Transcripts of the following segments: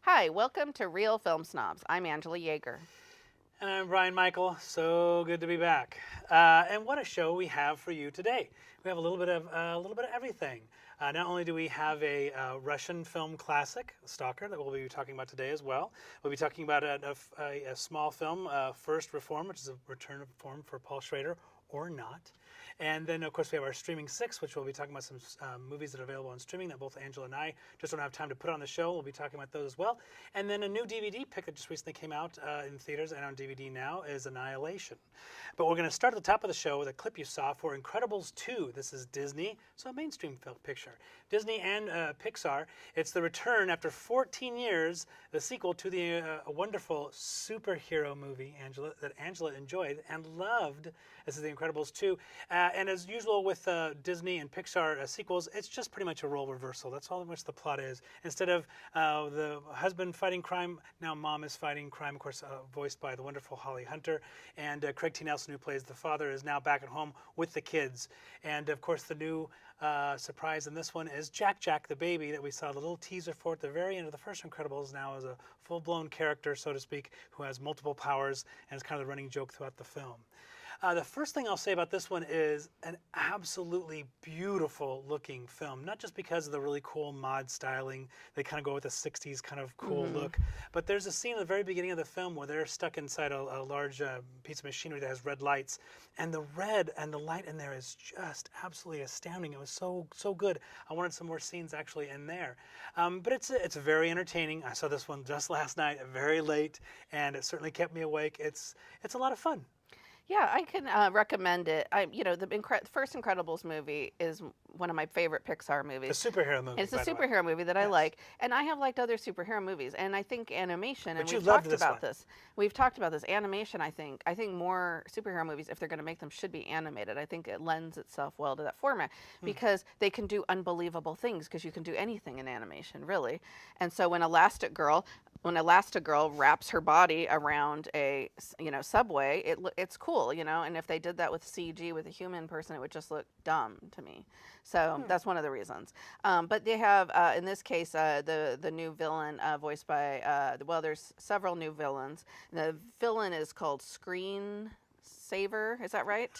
Hi, welcome to Real Film Snobs. I'm Angela Yeager. And I'm Brian Michael. So good to be back. And what a show we have for you today. We have a little bit of everything. Not only do we have a Russian film classic, Stalker, that we'll be talking about today as well. We'll be talking about a small film, First Reform, which is a return of form for Paul Schrader, or not. And then, of course, we have our Streaming 6, which we'll be talking about some movies that are available on streaming that both Angela and I just don't have time to put on the show. We'll be talking about those as well. And then a new DVD pick that just recently came out in theaters and on DVD now is Annihilation. But we're going to start at the top of the show with a clip you saw for Incredibles 2. This is Disney, so a mainstream film picture. Disney and Pixar. It's the return after 14 years, the sequel to the wonderful superhero movie, Angela, that Angela enjoyed and loved. This is The Incredibles 2. And as usual with Disney and Pixar sequels, it's just pretty much a role reversal. That's all much the plot is. Instead of the husband fighting crime, now mom is fighting crime, of course, voiced by the wonderful Holly Hunter. And Craig T. Nelson, who plays the father, is now back at home with the kids. And, of course, the new surprise in this one is Jack Jack, the baby that we saw the little teaser for at the very end of the first Incredibles, now as a full-blown character, so to speak, who has multiple powers and is kind of the running joke throughout the film. The first thing I'll say about this one is an absolutely beautiful looking film, not just because of the really cool mod styling. They kind of go with the 60s kind of cool look, but there's a scene at the very beginning of the film where they're stuck inside a large piece of machinery that has red lights, and the red and the light in there is just absolutely astounding. It was so good. I wanted some more scenes actually in there. But it's very entertaining. I saw this one just last night, very late, and it certainly kept me awake. It's a lot of fun. Yeah, I can recommend it. The first Incredibles movie is one of my favorite Pixar movies. A superhero movie. It's a superhero movie that I like, and I have liked other superhero movies, and I think animation. But and you we've loved talked this about one. this. We've talked about this animation. I think more superhero movies, if they're going to make them, should be animated. I think it lends itself well to that format because they can do unbelievable things. Because you can do anything in animation, really. And so when Elastigirl wraps her body around a subway, it's cool, and if they did that with CG with a human person, it would just look dumb to me. So that's one of the reasons. But they have in this case the new villain voiced by there's several new villains. The villain is called Screen Saver. Is that right?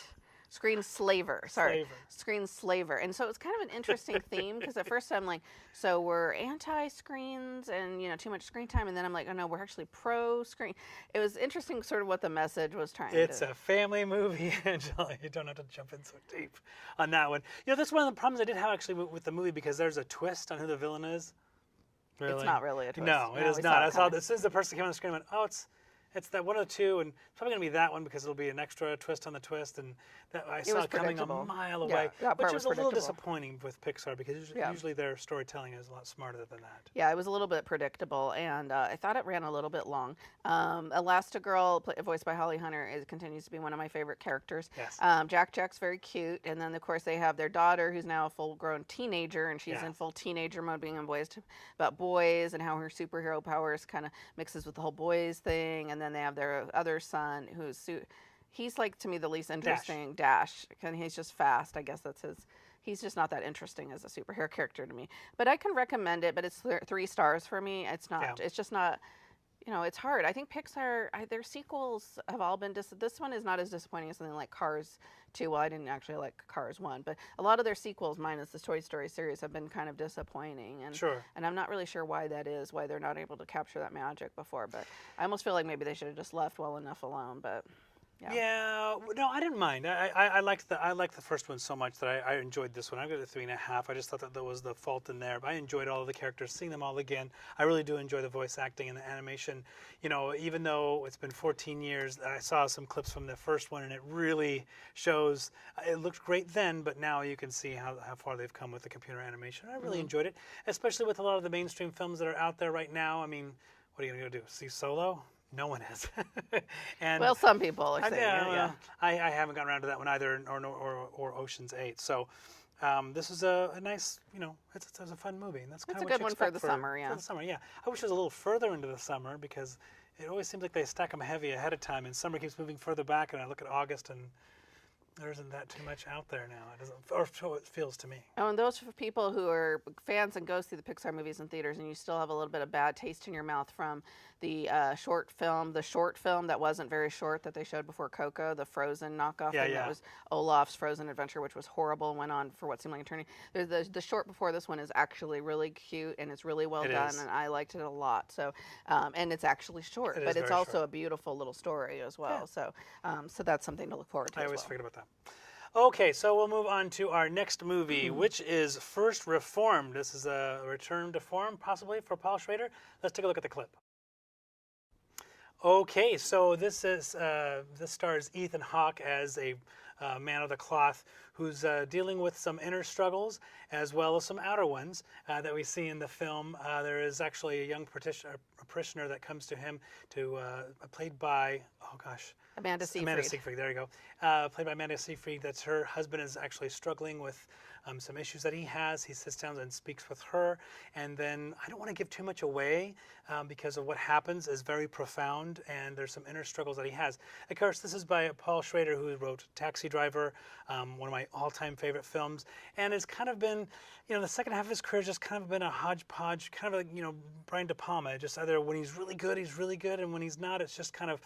Screen Slaver, sorry. Screen Slaver. And so it's kind of an interesting theme because at first I'm like, so we're anti-screens and, too much screen time. And then I'm like, oh no, we're actually pro-screen. It was interesting sort of what the message was trying to do. It's a family movie, Angela. You don't have to jump in so deep on that one. That's one of the problems I did have actually with the movie because there's a twist on who the villain is. Really? It's not really a twist. No, it is not. I saw this is the person came on the screen and went, oh, it's that one of the two, and it's probably going to be that one because it'll be an extra twist on the twist, and that I saw it coming a mile away, which was a little disappointing with Pixar because usually their storytelling is a lot smarter than that. Yeah, it was a little bit predictable, and I thought it ran a little bit long. Elastigirl, voiced by Holly Hunter, continues to be one of my favorite characters. Yes. Jack's very cute, and then of course they have their daughter who's now a full-grown teenager, and she's in full teenager mode, being voiced about boys and how her superhero powers kind of mixes with the whole boys thing, and then they have their other son he's like, to me, the least interesting. Dash. And he's just fast. I guess that's his. He's just not that interesting as a superhero character to me. But I can recommend it, but it's 3 stars for me. It's not. Yeah. It's just not. It's hard. I think Pixar, their sequels have all been this one is not as disappointing as something like Cars 2. Well, I didn't actually like Cars 1, but a lot of their sequels, minus the Toy Story series, have been kind of disappointing. And, and I'm not really sure why that is, why they're not able to capture that magic before. But I almost feel like maybe they should have just left well enough alone. But Yeah, no, I didn't mind. I liked the first one so much that I enjoyed this one. I got a 3.5. I just thought that there was the fault in there, but I enjoyed all of the characters, seeing them all again. I really do enjoy the voice acting and the animation. You know, even though it's been 14 years, I saw some clips from the first one, and it really shows. It looked great then, but now you can see how far they've come with the computer animation. I really enjoyed it, especially with a lot of the mainstream films that are out there right now. I mean, what are you gonna go do? See Solo? No one is. And Well, some people are saying yeah. I haven't gotten around to that one either, or Ocean's 8. So this is a nice, you know, it's a fun movie, and that's kind It's of a what good you one for expect the summer, yeah. For the summer, yeah. I wish it was a little further into the summer because it always seems like they stack them heavy ahead of time, and summer keeps moving further back. And I look at August, and there isn't that too much out there now. It doesn't, or so it feels to me. Oh, and those for people who are fans and go see the Pixar movies in theaters, and you still have a little bit of bad taste in your mouth from the short film that wasn't very short that they showed before Coco, the Frozen knockoff thing that was Olaf's Frozen Adventure, which was horrible and went on for what seemed like eternity. The short before this one is actually really cute, and it's really well done, and I liked it a lot. So, and it's actually short, but it's also a beautiful little story as well. So, so that's something to look forward to. I always forget about that. Okay, so we'll move on to our next movie, which is First Reformed. This is a return to form, possibly, for Paul Schrader. Let's take a look at the clip. Okay, so this stars Ethan Hawke as a man of the cloth who's dealing with some inner struggles as well as some outer ones that we see in the film. There is actually a young parishioner that comes to him played by, Amanda Seyfried. Amanda Seyfried, there you go. Played by Amanda Seyfried. That's her husband is actually struggling with some issues that he has. He sits down and speaks with her. And then I don't want to give too much away because of what happens is very profound, and there's some inner struggles that he has. Of course, this is by Paul Schrader, who wrote Taxi Driver, one of my all-time favorite films. And it's kind of been, you know, the second half of his career has just kind of been a hodgepodge, kind of like, you know, Brian De Palma. Just either when he's really good, and when he's not, it's just kind of,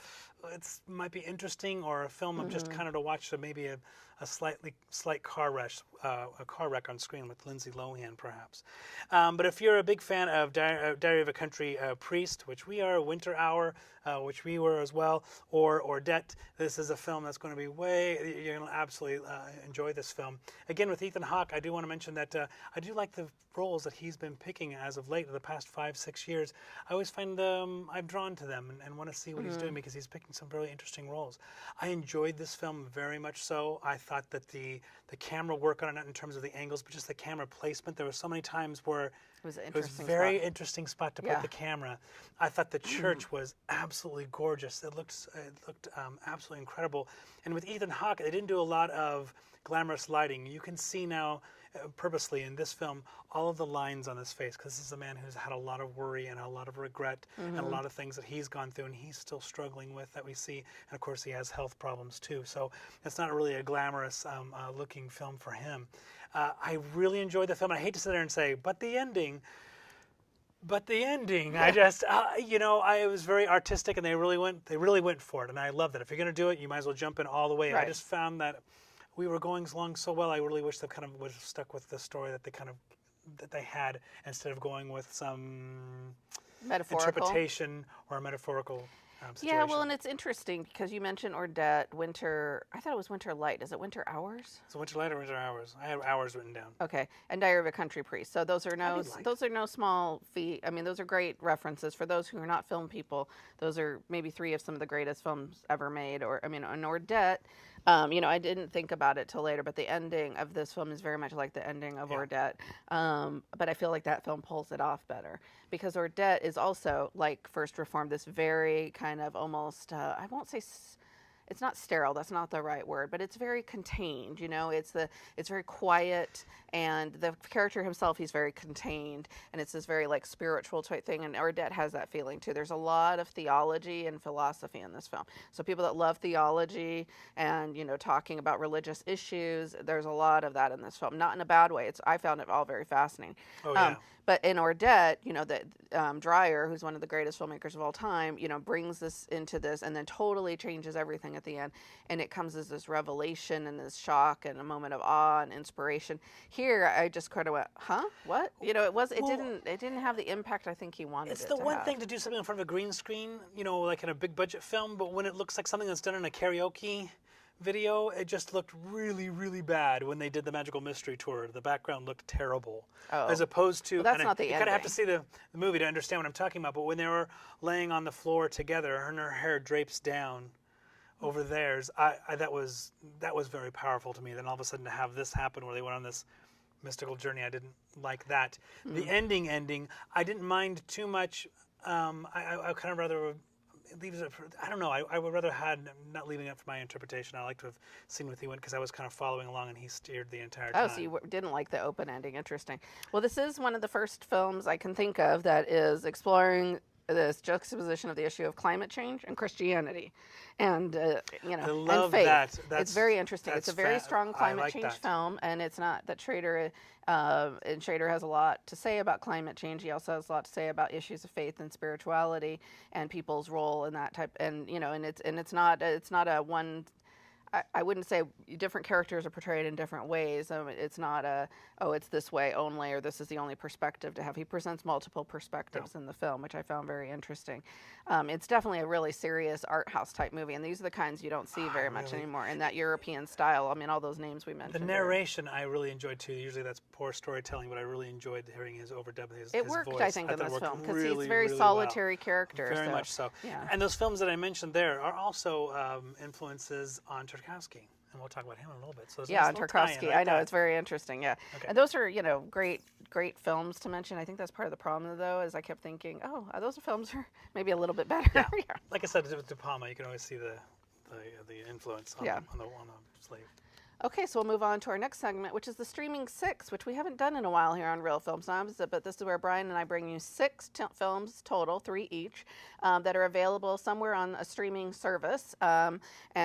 might be interesting, or a film of just kind of to watch maybe a slight car wreck on screen with Lindsay Lohan, perhaps. But if you're a big fan of Diary of a Country Priest, which we are, Winter Hour, which we were as well, or Debt, this is a film that's going to be you're going to absolutely enjoy this film. Again, with Ethan Hawke, I do want to mention that I do like the roles that he's been picking as of late, the past 5-6 years. I always find I'm drawn to them and want to see what he's doing because he's picking some really interesting roles. I enjoyed this film very much so. I thought that the camera work on it, not in terms of the angles, but just the camera placement. There were so many times where it was a very interesting spot to put the camera. I thought the church was absolutely gorgeous. It looked absolutely incredible. And with Ethan Hawke, they didn't do a lot of glamorous lighting. You can see now, purposely in this film, all of the lines on his face, because this is a man who's had a lot of worry and a lot of regret and a lot of things that he's gone through and he's still struggling with that we see. And of course, he has health problems too. So it's not really a glamorous looking film for him. I really enjoyed the film. I hate to sit there and say, but the ending, I just, you know, it was very artistic, and they really went for it, and I love that. If you're going to do it, you might as well jump in all the way. Right. I just found that we were going along so well. I really wish they kind of would have stuck with the story that they had, instead of going with some interpretation or a metaphorical situation. Yeah, well, and it's interesting because you mentioned Debt, Winter. I thought it was Winter Light. Is it Winter Hours? Is it Winter Light or Winter Hours? I have Hours written down. Okay, and Diary of a Country Priest. So those are no small feat. I mean, those are great references for those who are not film people. Those are maybe 3 of some of the greatest films ever made. Or Debt. You know, I didn't think about it till later, but the ending of this film is very much like the ending of Debt. But I feel like that film pulls it off better because Debt is also, like First Reformed, this very kind of almost, I won't say, it's not sterile, that's not the right word, but it's very contained, you know, it's very quiet, and the character himself, he's very contained, and it's this very like spiritual type thing, and Debt has that feeling too. There's a lot of theology and philosophy in this film. So people that love theology and, you know, talking about religious issues, there's a lot of that in this film. Not in a bad way. I found it all very fascinating. Oh, yeah. But in Debt, you know, that Dreyer, who's one of the greatest filmmakers of all time, you know, brings this into this and then totally changes everything at the end, and it comes as this revelation and this shock and a moment of awe and inspiration. Here, I just kind of went, huh, what? You know, it didn't have the impact I think he wanted it to have. It's the one thing to do something in front of a green screen, you know, like in a big budget film, but when it looks like something that's done in a karaoke video, it just looked really, really bad when they did the Magical Mystery Tour. The background looked terrible. Oh. As opposed to, well, that's not the you kind of have to see the movie to understand what I'm talking about, but when they were laying on the floor together and her hair drapes down over theirs, that was very powerful to me. Then all of a sudden to have this happen where they went on this mystical journey, I didn't like that. The ending, I didn't mind too much. I kind of rather leaves it for, I don't know, I would rather had not leaving it for my interpretation. I like to have seen what he went because I was kind of following along and he steered the entire time. Oh, so you didn't like the open ending. Interesting. Well, this is one of the first films I can think of that is exploring this juxtaposition of the issue of climate change and Christianity, and you know, I love and faith. that. It's very interesting. It's a very strong climate change film, and it's not that Schrader. And Schrader has a lot to say about climate change. He also has a lot to say about issues of faith and spirituality and people's role in that type. And you know, and it's not a one. I wouldn't say different characters are portrayed in different ways. It's not it's this way only, or this is the only perspective to have. He presents multiple perspectives in the film, which I found very interesting. It's definitely a really serious art house type movie, and these are the kinds you don't see very much anymore in that European style. I mean, all those names we mentioned. The narration I really enjoyed too. Usually that's poor storytelling, but I really enjoyed hearing his overdub, his worked, voice. I think, in this film because really, he's a very really solitary character. Very much so. Yeah. And those films that I mentioned there are also influences on Tarkovsky. And we'll talk about him in a little bit. So yeah, Tarkovsky. I know, it's very interesting. Yeah, okay. And those are, you know, great films to mention. I think that's part of the problem, though, is I kept thinking, oh, those films are maybe a little bit better. Yeah. Like I said, with De Palma, you can always see the influence on the slave. Okay, so we'll move on to our next segment, which is the Streaming Six, which we haven't done in a while here on Real Film Snobs, but this is where Brian and I bring you six films total, 3 each, that are available somewhere on a streaming service. And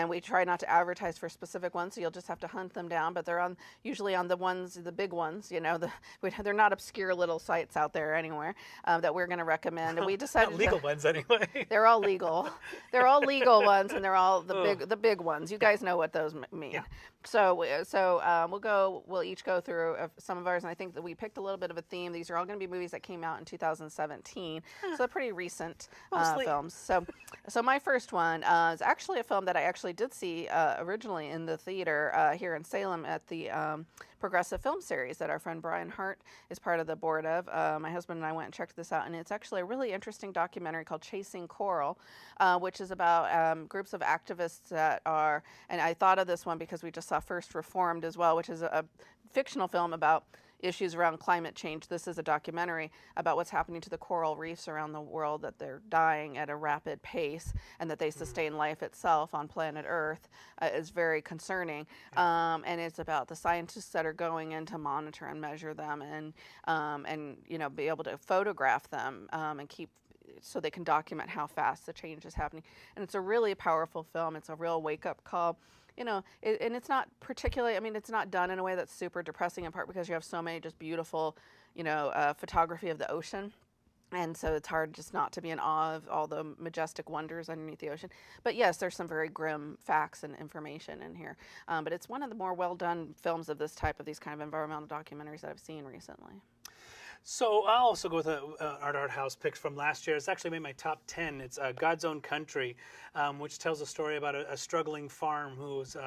we try not to advertise for specific ones, so you'll just have to hunt them down, but they're usually on the big ones, you know, they're not obscure little sites out there anywhere that we're going to recommend. And we decided not legal ones anyway. They're all legal. They're all legal ones, and they're all the big ones. You guys know what those mean. Yeah. So we'll each go through some of ours, and I think that we picked a little bit of a theme. These are all going to be movies that came out in 2017, so they're pretty recent films. So my first one is actually a film that I actually did see originally in the theater here in Salem at the Progressive Film Series that our friend Brian Hart is part of the board of. My husband and I went and checked this out, and it's actually a really interesting documentary called Chasing Coral, which is about groups of activists that are, and I thought of this one because we just saw First Reformed as well, which is a fictional film about issues around climate change. This is a documentary about what's happening to the coral reefs around the world, that they're dying at a rapid pace and that they sustain life itself on planet Earth is very concerning. And it's about the scientists that are going in to monitor and measure them and you know, be able to photograph them and keep so they can document how fast the change is happening. And it's a really powerful film. It's a real wake-up call. You know, and it's not particularly, I mean, it's not done in a way that's super depressing, in part because you have so many just beautiful, you know, photography of the ocean. And so it's hard just not to be in awe of all the majestic wonders underneath the ocean. But yes, there's some very grim facts and information in here. But it's one of the more well-done films of this type, of these kind of environmental documentaries that I've seen recently. So I'll also go with an art house pick from last year. It's actually made my top 10. It's God's Own Country, which tells a story about a struggling farm whose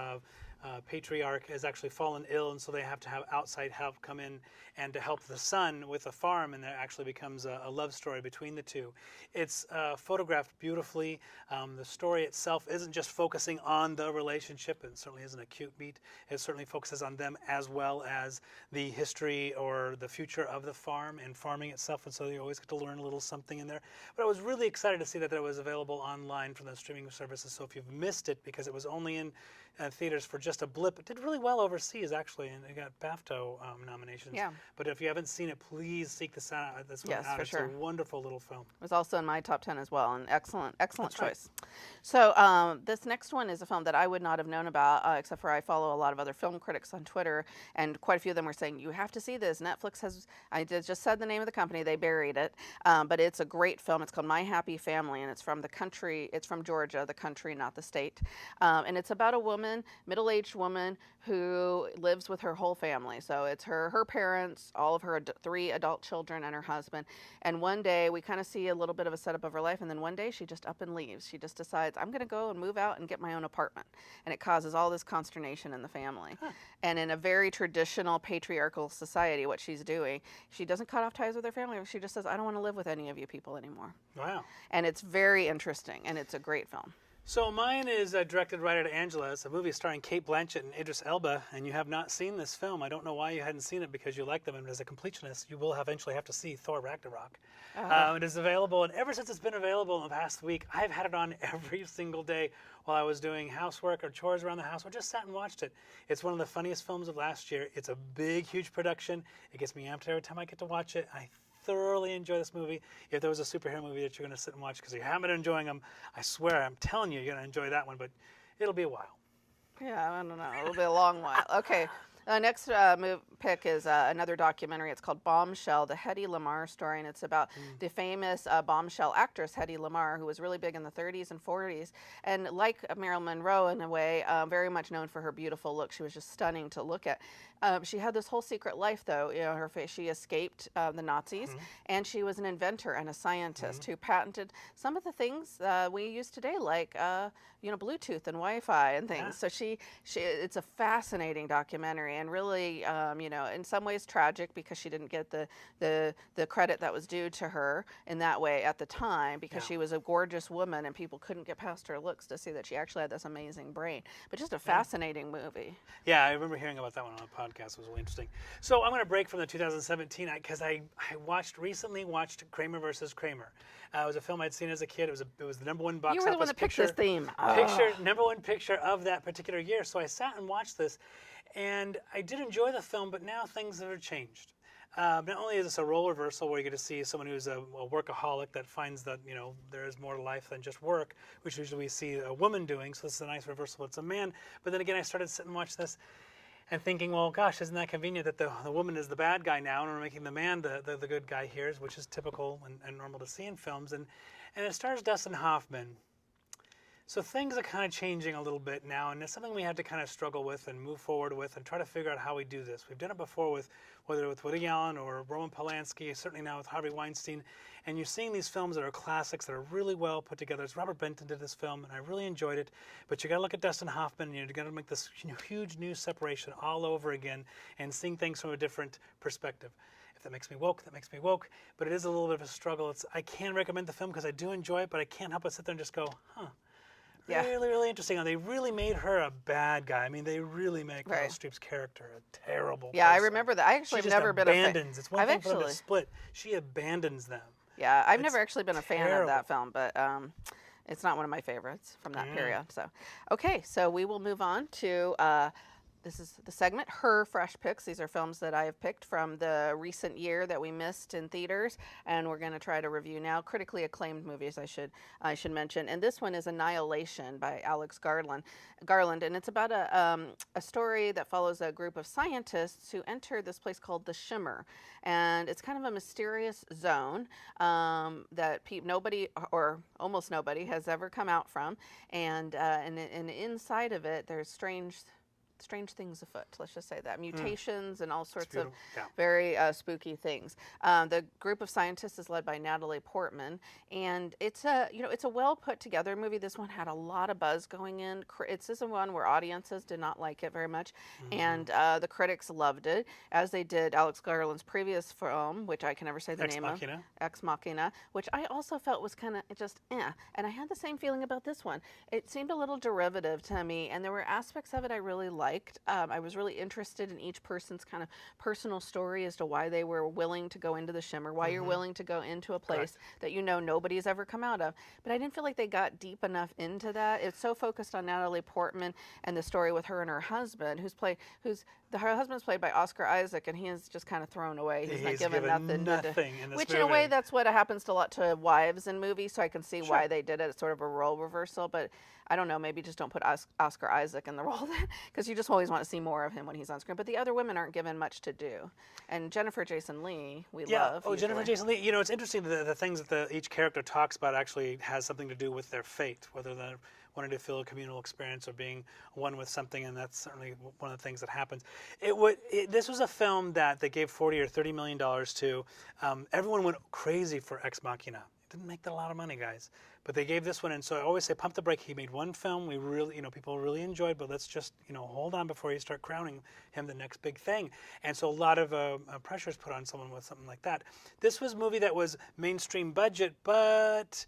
patriarch has actually fallen ill, and so they have to have outside help come in and to help the son with the farm, and there actually becomes a love story between the two. It's photographed beautifully. The story itself isn't just focusing on the relationship. It certainly isn't a cute beat. It certainly focuses on them as well as the history or the future of the farm and farming itself, and so you always get to learn a little something in there. But I was really excited to see that it was available online from the streaming services, so if you've missed it, because it was only in theaters for just just a blip. It did really well overseas, actually, and it got BAFTA nominations. Yeah. But if you haven't seen it, please seek this one Yes, out. for It's sure. a wonderful little film. It was also in my top 10 as well, an excellent That's choice. So this next one is a film that I would not have known about, except for I follow a lot of other film critics on Twitter, and quite a few of them were saying, you have to see this. Netflix has, just said the name of the company, they buried it, but it's a great film. It's called My Happy Family, and it's from the country, it's from Georgia, the country, not the state. And it's about a woman, middle-aged woman, who lives with her whole family. So it's her parents, all of her 3 adult children, and her husband. And one day we kind of see a little bit of a setup of her life, and then one day she just up and leaves. She just decides, I'm going to go and move out and get my own apartment. And it causes all this consternation in the family. And in a very traditional patriarchal society, what she's doing, she doesn't cut off ties with her family. She just says, I don't want to live with any of you people anymore. Wow. And it's very interesting, and it's a great film. So mine is directed right at Angela. It's a movie starring Kate Blanchett and Idris Elba, and you have not seen this film. I don't know why you hadn't seen it, because you like them, and as a completionist, you will eventually have to see Thor Ragnarok. It is available, and ever since it's been available in the past week, I've had it on every single day while I was doing housework or chores around the house, or just sat and watched it. It's one of the funniest films of last year. It's a big, huge production. It gets me amped every time I get to watch it. I thoroughly enjoy this movie. If there was a superhero movie that you're going to sit and watch because you haven't been enjoying them, I swear, I'm telling you, you're going to enjoy that one, but it'll be a while. Yeah, I don't know. It'll be a long while. Okay. Next pick is another documentary. It's called Bombshell, the Hedy Lamarr story, and it's about the famous bombshell actress Hedy Lamarr, who was really big in the 30s and 40s, and like Marilyn Monroe in a way, very much known for her beautiful look. She was just stunning to look at. She had this whole secret life, though. You know, she escaped the Nazis, and she was an inventor and a scientist who patented some of the things we use today, like Bluetooth and Wi-Fi and things. So it's a fascinating documentary, and really, in some ways tragic, because she didn't get the credit that was due to her in that way at the time, because she was a gorgeous woman, and people couldn't get past her looks to see that she actually had this amazing brain. But just a fascinating movie. Yeah, I remember hearing about that one on a podcast. It was really interesting. So I'm going to break from the 2017 because I recently watched Kramer versus Kramer. It was a film I'd seen as a kid. It was the number one box office You were the one that picked this theme. Number one picture of that particular year. So I sat and watched this, and I did enjoy the film, but now things have changed. Not only is this a role reversal where you get to see someone who's a workaholic that finds that there is more to life than just work, which usually we see a woman doing. So this is a nice reversal. It's a man. But then again, I started sitting and watch this, and thinking, well, gosh, isn't that convenient that the woman is the bad guy now, and we're making the man the good guy here, which is typical and normal to see in films. And it stars Dustin Hoffman. So things are kind of changing a little bit now, and it's something we have to kind of struggle with and move forward with and try to figure out how we do this. We've done it before whether with Woody Allen or Roman Polanski, certainly now with Harvey Weinstein, and you're seeing these films that are classics that are really well put together. As Robert Benton did this film, and I really enjoyed it, but you got to look at Dustin Hoffman, and you're going to make this huge new separation all over again and seeing things from a different perspective. If that makes me woke, that makes me woke, but it is a little bit of a struggle. I can recommend the film because I do enjoy it, but I can't help but sit there and just go, huh. Yeah. Really, really interesting. And they really made her a bad guy. I mean, they really make Meryl Streep's character a terrible person. I remember that. I actually have never been a fan. It's one thing for them to split. She abandons them. Yeah, I've never actually been a fan of that film, but it's not one of my favorites from that period. So, okay, so we will move on to this is the segment, Her Fresh Picks. These are films that I have picked from the recent year that we missed in theaters, and we're going to try to review now. Critically acclaimed movies, I should mention. And this one is Annihilation by Alex Garland, and it's about a story that follows a group of scientists who enter this place called the Shimmer, and it's kind of a mysterious zone that nobody or almost nobody has ever come out from, and inside of it there's strange things afoot. Let's just say that mutations and all sorts of very spooky things. The group of scientists is led by Natalie Portman, and it's a well put together movie. This one had a lot of buzz going in. This is one where audiences did not like it very much, and the critics loved it, as they did Alex Garland's previous film, which I can never say the name of, Ex Machina, which I also felt was kind of just and I had the same feeling about this one. It seemed a little derivative to me, and there were aspects of it I really liked. liked. I was really interested in each person's kind of personal story as to why they were willing to go into the shimmer, why you're willing to go into a place that you know nobody's ever come out of. But I didn't feel like they got deep enough into that. It's so focused on Natalie Portman and the story with her and her husband, her husband's played by Oscar Isaac, and he is just kind of thrown away. He's not given nothing in this which, movie. in a way, that's what happens a lot to wives in movies. So I can see why they did it. It's sort of a role reversal, but I don't know. Maybe just don't put Oscar Isaac in the role because you just always want to see more of him when he's on screen. But the other women aren't given much to do. And Jennifer Jason Leigh, we love. Oh, Jennifer Jason Leigh. You know, it's interesting the things that each character talks about actually has something to do with their fate, whether they're wanting to feel a communal experience or being one with something, and that's certainly one of the things that happens. This was a film that they gave $40 or $30 million to. Everyone went crazy for Ex Machina. It didn't make that a lot of money, guys, but they gave this one, and so I always say, pump the brake. He made one film we really, people really enjoyed, but let's just, hold on before you start crowning him the next big thing. And so a lot of pressure is put on someone with something like that. This was a movie that was mainstream budget, but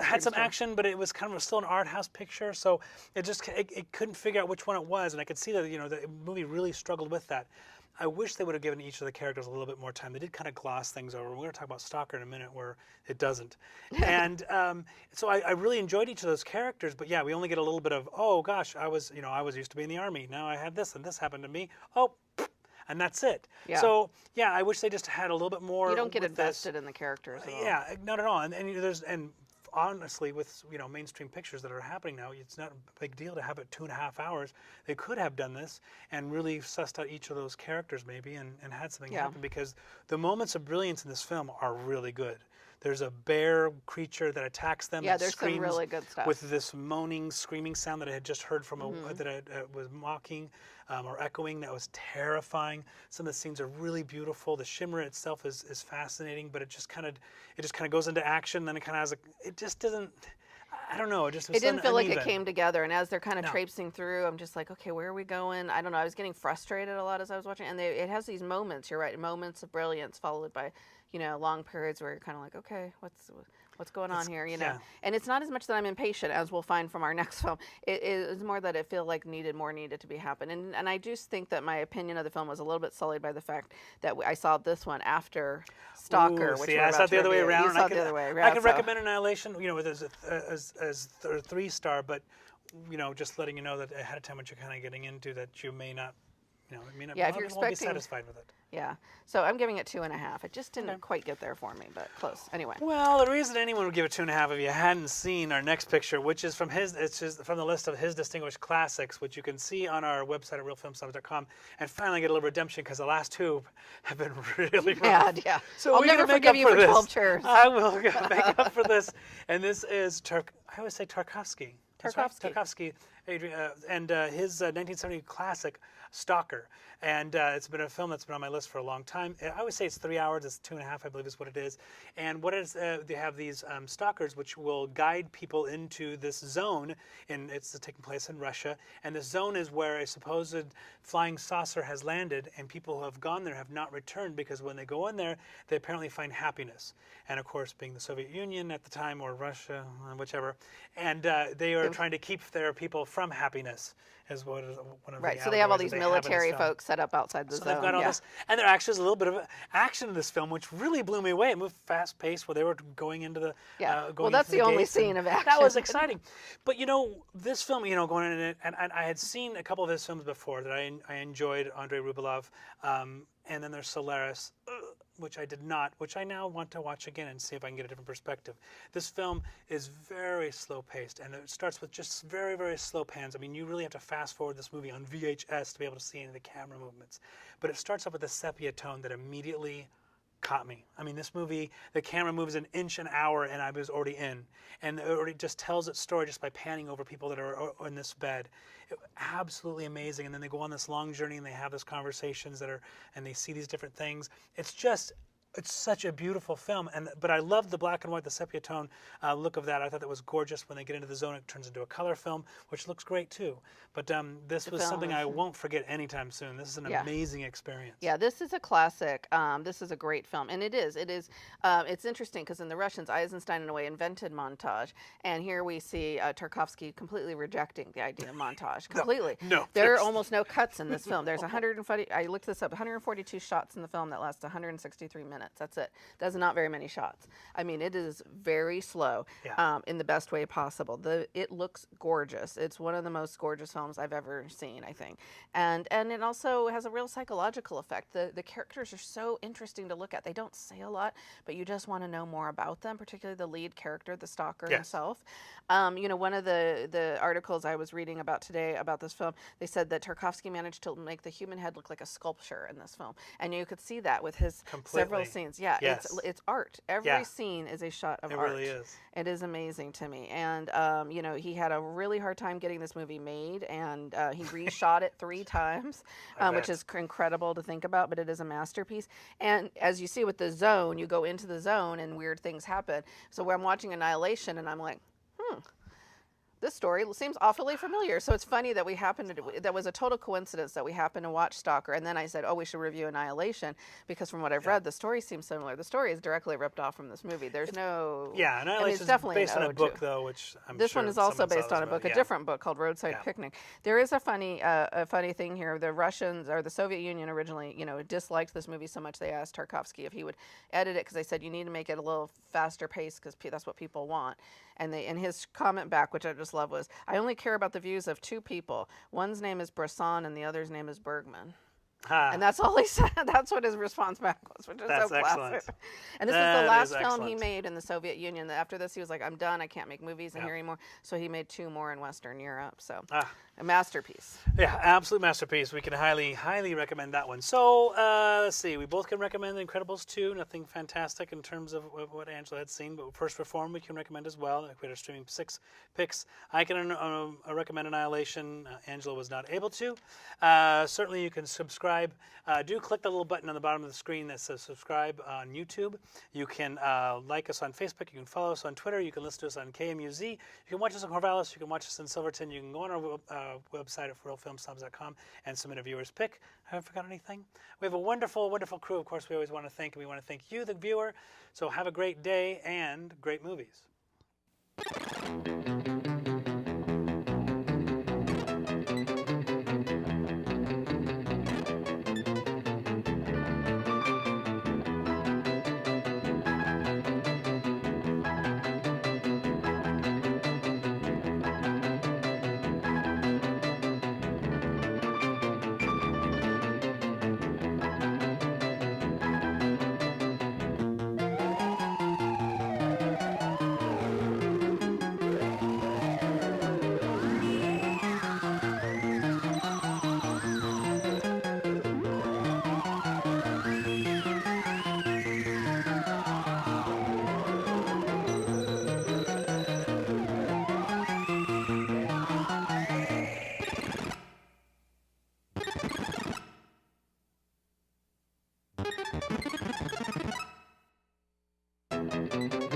had some action, but it was kind of still an art house picture. So it couldn't figure out which one it was, and I could see that the movie really struggled with that. I wish they would have given each of the characters a little bit more time. They did kind of gloss things over. We're going to talk about Stalker in a minute, where it doesn't. And so I really enjoyed each of those characters. But yeah, we only get a little bit of, oh gosh, I was used to be in the army. Now I had this, and this happened to me. Oh. And that's it. Yeah. So yeah, I wish they just had a little bit more. You don't get invested in the characters at all. Yeah, not at all. And honestly, with mainstream pictures that are happening now, it's not a big deal to have it 2.5 hours. They could have done this and really sussed out each of those characters maybe and had something happen, because the moments of brilliance in this film are really good. There's a bear creature that attacks them. Yeah, there's some really good stuff. With this moaning, screaming sound that I had just heard from that I was mocking or echoing. That was terrifying. Some of the scenes are really beautiful. The shimmer itself is fascinating, but it just kind of goes into action. Then it kind of has it just doesn't. I don't know. It didn't feel like it came together. And as they're kind of traipsing through, I'm just like, okay, where are we going? I don't know. I was getting frustrated a lot as I was watching. And it has these moments. You're right, moments of brilliance followed by long periods where you're kind of like, okay, what's going on here, Yeah. And it's not as much that I'm impatient, as we'll find from our next film. It is more that it feels like more needed to be happen. And I do think that my opinion of the film was a little bit sullied by the fact that I saw this one after Stalker. I saw it the other way around. You saw it the other way around. I could recommend Annihilation, as a 3-star, but just letting you know that ahead of time what you're kind of getting into, that you may not. If you're won't be satisfied with it. Yeah, so I'm giving it 2.5. It just didn't quite get there for me, but close. Anyway. Well, the reason anyone would give it 2.5 if you hadn't seen our next picture, which is from from the list of his distinguished classics, which you can see on our website at realfilmsnobs.com, and finally get a little redemption because the last two have been really rough. Yeah. So I'll never forgive you for 12 chairs. I will make up for this, and this is I always say Tarkovsky. Tarkovsky, and his 1970 classic Stalker, and it's been a film that's been on my list for a long time. I always say it's 3 hours. It's 2.5, I believe, is what it is. And what is they have these stalkers which will guide people into this zone, and it's taking place in Russia. And this zone is where a supposed flying saucer has landed, and people who have gone there have not returned, because when they go in there, they apparently find happiness. And of course, being the Soviet Union at the time, or Russia, whichever, and they are trying to keep their people from happiness. Is one of the so they have all these military folks set up outside the zone. So they've got all this, and there actually is a little bit of action in this film, which really blew me away. It moved fast paced, where they were going into the well, that's the only scene of action. That was exciting. But this film, going in it, and I had seen a couple of his films before that I enjoyed, Andrei Rublev, and then there's Solaris, which I did not, which I now want to watch again and see if I can get a different perspective. This film is very slow-paced, and it starts with just very, very slow pans. I mean, you really have to fast-forward this movie on VHS to be able to see any of the camera movements. But it starts off with a sepia tone that immediately caught me. I mean, this movie, the camera moves an inch an hour, and I was already in. And it already just tells its story just by panning over people that are in this bed. Absolutely amazing. And then they go on this long journey, and they have these conversations and they see these different things. It's just It's such a beautiful film, but I love the black and white, the sepia tone look of that. I thought that was gorgeous. When they get into the zone, it turns into a color film, which looks great too. But this was something I won't forget anytime soon. This is an amazing experience. Yeah, this is a classic. This is a great film, and it is. It's interesting because in the Russians, Eisenstein in a way invented montage, and here we see Tarkovsky completely rejecting the idea of montage. Completely. No, there are almost no cuts in this film. There's 140. I looked this up. 142 shots in the film that last 163 minutes. That's it. That's not very many shots. I mean, it is very slow in the best way possible. It looks gorgeous. It's one of the most gorgeous films I've ever seen, I think. And it also has a real psychological effect. The characters are so interesting to look at. They don't say a lot, but you just want to know more about them, particularly the lead character, the Stalker himself. One of the articles I was reading about today about this film, they said that Tarkovsky managed to make the human head look like a sculpture in this film. And you could see that with his several scenes. Yeah, it's art. Every scene is a shot of art. It really is. It is amazing to me. And, he had a really hard time getting this movie made, and he reshot it 3 times, which is incredible to think about, but it is a masterpiece. And as you see with the zone, you go into the zone and weird things happen. So where I'm watching Annihilation and I'm like, this story seems awfully familiar. So it's funny that that was a total coincidence that we happened to watch Stalker. And then I said, we should review Annihilation because from what I've read, the story seems similar. The story is directly ripped off from this movie. There's no... Yeah, Annihilation is definitely based on a book, though, which I'm This sure one is also based on a book, a different book called Roadside Picnic. There is a funny thing here. The Russians, or the Soviet Union originally, disliked this movie so much they asked Tarkovsky if he would edit it because they said, you need to make it a little faster pace because that's what people want. And his comment back, which I just love, was, I only care about the views of 2 people. One's name is Bresson and the other's name is Bergman. And that's all he said. That's what his response back was, which is so classic. And this is the last film he made in the Soviet Union. After this, he was like, I'm done. I can't make movies in here anymore. So he made 2 more in Western Europe. So a masterpiece. Yeah, absolute masterpiece. We can highly, highly recommend that one. So let's see. We both can recommend The Incredibles 2. Nothing fantastic in terms of what Angela had seen, but First Reform we can recommend as well. We had our streaming 6 picks. I can recommend Annihilation. Angela was not able to. Certainly you can subscribe. Do click the little button on the bottom of the screen that says subscribe on YouTube. You can like us on Facebook. You can follow us on Twitter. You can listen to us on KMUZ. You can watch us on Corvallis. You can watch us in Silverton. You can go on our website at realfilmsnobs.com and submit a viewer's pick. I haven't forgotten anything. We have a wonderful, wonderful crew, of course, we always want to thank, and we want to thank you, the viewer. So have a great day and great movies. Thank you.